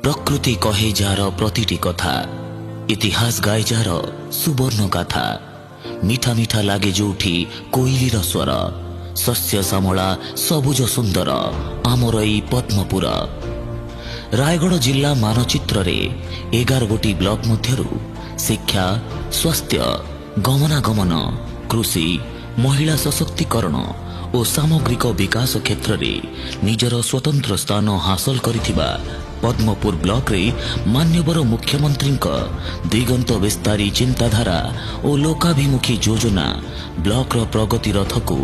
प्रकृति कहे जार प्रतिटी कथा, इतिहास गाए जार सुवर्ण गाथा। मीठा मीठा लागे जोठी कोइलीर स्वर, शस्य श्यामला सबुज सुंदर आमर एई पद्मपुर। रायगढ़ जिला मानचित्र रे 11 गोटी ब्लॉक मध्यरु शिक्षा, स्वास्थ्य, गमनागमन, कृषि, महिला सशक्तिकरण और सामग्रिक विकास क्षेत्र में निजर स्वतंत्र स्थान हासिल करिथिबा पद्मपुर ब्लॉक रे मान्यवर मुख्यमंत्री दिगंत विस्तारी चिंताधारा और लोकाभिमुखी योजना ब्लॉक रो प्रगति रथ को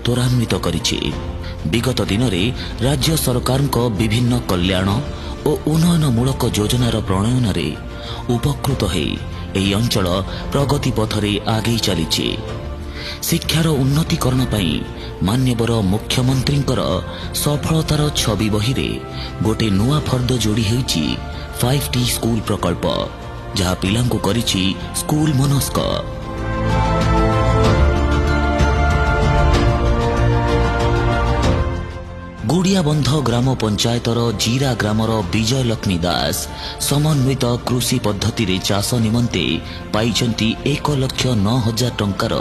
त्वरान्वित करिछि। विगत दिन में राज्य सरकार विभिन्न कल्याण और उन्नयनमूलक योजनार प्रणयन रे उपकृत हो एही अंचल प्रगति पथरे आगे चली। शिक्षार उन्नतीकरण पई मान्यवर मुख्यमंत्री सफलतार छवि बही रे गोटे नुआ फर्द जोड़ी होइछि 5T स्कूल प्रकल्प, जहाँ पिलांकु करिछि स्कूल मनस्क। गुड़ियाबंध ग्राम पंचायतर जीरा ग्रामर विजय लक्ष्मी दास समन्वित कृषि पद्धति रे चाष निमंते पाइछंती 1,09,000 टंकार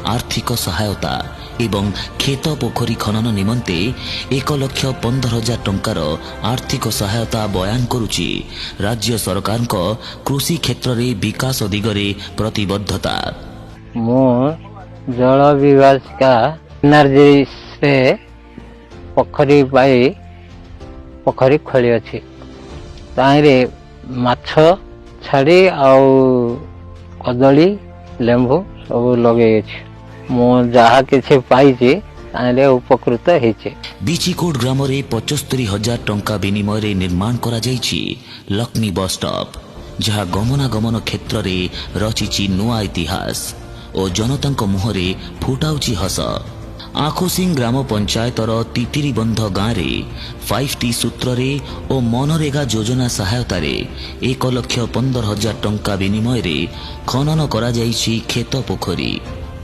आर्थिक सहायता एवं खेत पोखरी खनन निमंते 1,15,000 टंकार आर्थिक सहायता बयान करुछि राज्य सरकार कृषि क्षेत्र रे विकास दिगरे प्रतिबद्धता। मो जल विभाग का एनर्जी से पोखरी पाई पोखरी खोली अच्छी ताहिरे माछ छाड़ी आउ कदली लेंबू सब लगे मो जहा किसी पाई उपकृत होइछे। बीचीकोट ग्राम रे 75,000 टंका विनिमय रे निर्माण करा जाइछि लक्ष्मी बस स्टॉप, जहाँ गमनागमन क्षेत्र रे रचिछि नुआ इतिहास और जनता मुहरे फुटाउछि हस। आखोसिंग ग्राम पंचायतर तितिरीबंध गाँव रे 5T सूत्र रे और मनरेगा योजना सहायता रे 1,15,000 टंका विनिमय रे खनन करा जाइछि खेत पोखरी।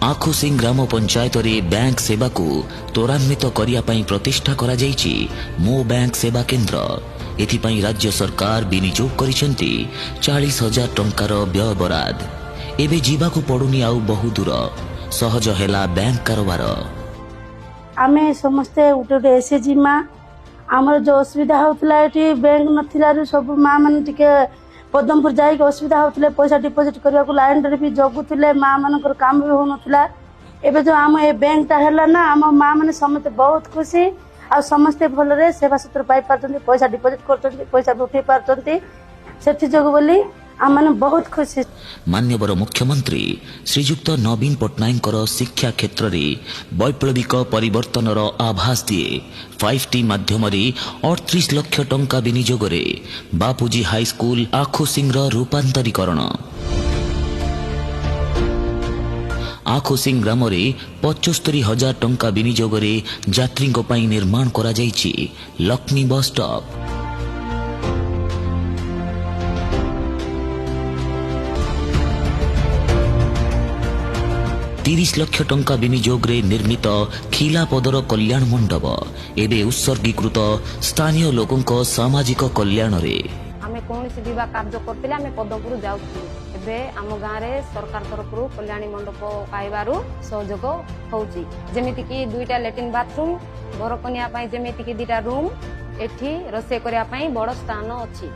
आखोसिंग ग्राम पंचायत रे बैंक सेवा को त्वरान्वित करिया पई प्रतिष्ठा करा जाइछि मो बैंक सेवा केंद्र। एथिपई राज्य सरकार विनियोग करिसेंती 40,000 टंकार व्यय बराद। एबे जीवाकू पड़ुनी आउ बहु दूर, सहज हेला बैंक कारोबार। आमे समस्ते उठे एसएचजी माँ आमर जो असुविधा होता ये बैंक न सब माँ मैंने टिके पद्मपुर जाइक असुविधा होते पैसा डिपोजिट करने को लाइन रे भी जगुले माँ मान काम भी हो नाला। एवं जो आम ए बैंकटा है ना आम माँ मैंने समस्त बहुत खुशी आ समस्ते भलरे सेवा सूत्र पाई पार्टी पैसा डिपोजिट कर पैसा भी उठे पार्टी से जो बोली आम मैंने बहुत खुशी। मान्यवर मुख्यमंत्री श्रीजुक्त नवीन पट्टनायक शिक्षा क्षेत्र में वैप्लविक परिवर्तनर आभास दिए 5T माध्यम 38 लाख टंका विनियोग रे बापूजी हाईस्कूल आखोसिंग रूपांतरीकरण। आखोसिंग ग्राम रे 75,000 टंका विनियोग रे यात्री निर्माण करा जाइछि लक्ष्मी बस स्टॉप। 30 लाख टंका विनियोग रे निर्मित खिलापदर कल्याण मंडप एबे उत्सर्गीकृत स्थानीय लोकों सामाजिक कल्याण रे। आमे कौन सी विवाह कार्य करथिले आमे पदपुर जाउथि एबे आम गाँ रे सरकार तरफ कल्याणी मंडप पाइबारु सहयोग होउची। जेमिति कि 2टा लैट्रिन बाथरूम बरकनिया पई जेमिति कि 2टा रूम एठी रोषे करिया पई बड़ स्थान अछि।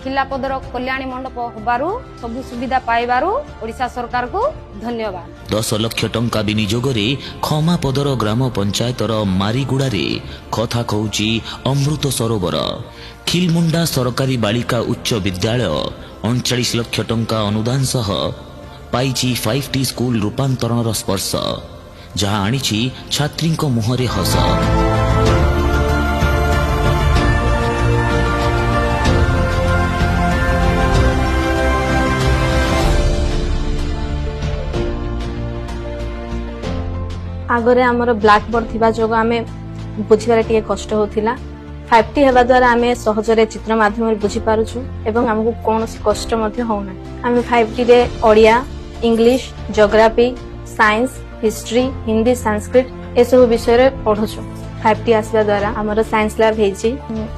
खिलापदर कल्याणी मंडप होबारु सब सुविधा पाइबारु ओडिशा सरकार को धन्यवाद। 10 लाख टंका विनियोग रे खमापदर ग्राम पंचायतर मारीगुड़ा रे कथा कहूची अमृत सरोवर। खिलमुंडा सरकारी बालिका उच्च विद्यालय 39 लाख टंका अनुदान सह पाइछि 5T स्कूल रूपांतरण स्पर्श, जहाँ आनिछि छात्री मुहरे हस। आगरे आमर ब्लैक बोर्ड थिबा जो आमे बुझिबारे टिके कष्ट होथिला। 5T हेबा द्वारा आमे सहजरे चित्र माध्यम रे बुझि पारुछु एवं हमकु कोनोसी कष्ट मध्ये होना। आमे 5T रे Odia, English, geography, science, history, Hindi, Sanskrit ए सब विषय रे पढुछु। 5T आसवा द्वारा आमर साइंस लैब होती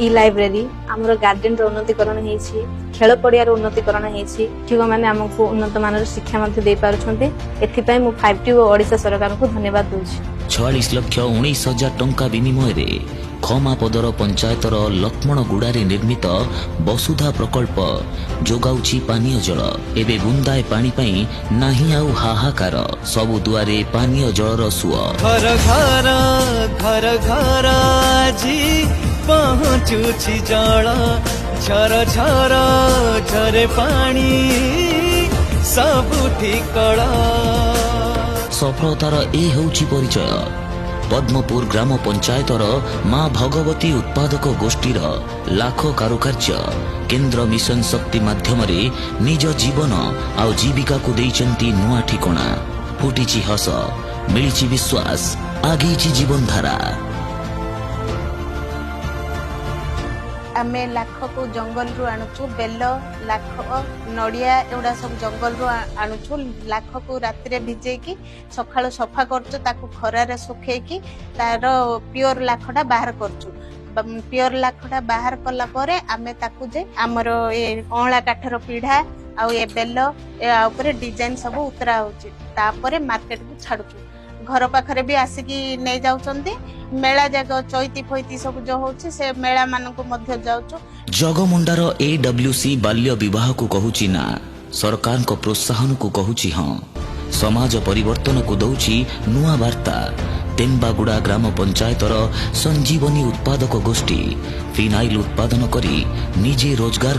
ई लाइब्रेरी आमर गार्डन उन्नतीकरण होती खेल पड़ियार उन्नतीकरण होती शिक्षक मैंने आमको उन्नत मानर शिक्षा दे पारुछन्ते एथिपाई मु 5T और ओडिशा सरकार को धन्यवाद दूची 46,19,000 टंका विनिमय रे खमापदर पंचायतर लक्ष्मणगुड़ारे निर्मित वसुधा प्रकल्प जोगाउछि पानीय जल एबे बुंदाए पानी पई नाही आउ हाहाकार सबु दुआरे पानीय जलर सुଅ घर घर जी पहुँचुछि जल झर झर झरे पानी सबुठी कला सफलतार ए हेउछि परिचय पद्मपुर ग्राम पंचायतर माँ भगवती उत्पादक गोष्ठीर लाख कारुकार्य केन्द्र मिशन शक्ति माध्यम निज जीवन आउ जीविका को देइचंती नुआ ठिकणा फुटिछि हस मिलिछि विश्वास आगेछि जीवन धारा आमे लाख को जंगल रु आणुचु बेल लाख नड़िया एवडा सब जंगल रु आणुचु लाख को राति रे भिजे की सकाळ सफा करचु ताकू खरा रे सुखे की तार प्योर लाखडा बाहर करचु प्योर लाखडा बाहर कला परे आमे ताकू जे हमर ए अळा काठर पीढ़ा आ ए बेल ए ऊपर डिजाइन सब उतरा होची तापरे मार्केट को छाडुचु घर पाखरे भी आसिकी नहीं जाउचंती मेला जगह चैती फैती सब जो होची से मेला मानक मध्य जाउचु जगमुंडार AWC बाल्य विवाह को कहूची ना सरकार को प्रोत्साहन को कहूची हाँ समाज परिवर्तन को दौची नुआ वार्ता तेम्बागुड़ा ग्राम पंचायतर संजीवनी उत्पादक गोष्ठी फिनाइल उत्पादन करी निजे रोजगार